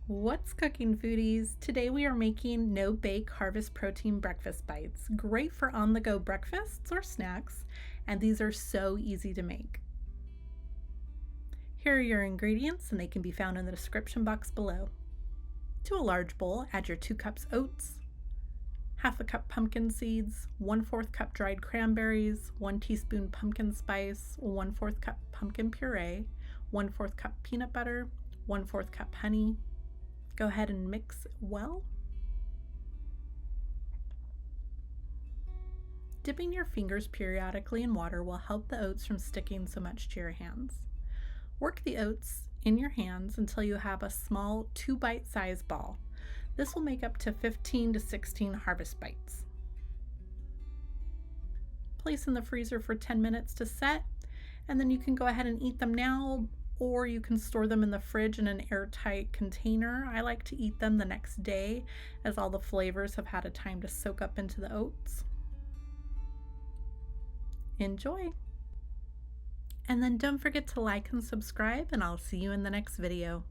What's cooking, foodies? Today we are making no-bake harvest protein breakfast bites. Great for on-the-go breakfasts or snacks, and these are so easy to make. Here are your ingredients, and they can be found in the description box below. To a large bowl, add your 2 cups oats, half a cup pumpkin seeds, 1/4 cup dried cranberries, 1 teaspoon pumpkin spice, 1/4 cup pumpkin puree, 1/4 cup peanut butter, 1/4 cup honey. Go ahead and mix well. Dipping your fingers periodically in water will help the oats from sticking so much to your hands. Work the oats in your hands until you have a small 2-bite size ball. This will make up to 15 to 16 harvest bites. Place in the freezer for 10 minutes to set, and then you can go ahead and eat them now, or you can store them in the fridge in an airtight container. I like to eat them the next day as all the flavors have had a time to soak up into the oats. Enjoy! And then don't forget to like and subscribe, and I'll see you in the next video.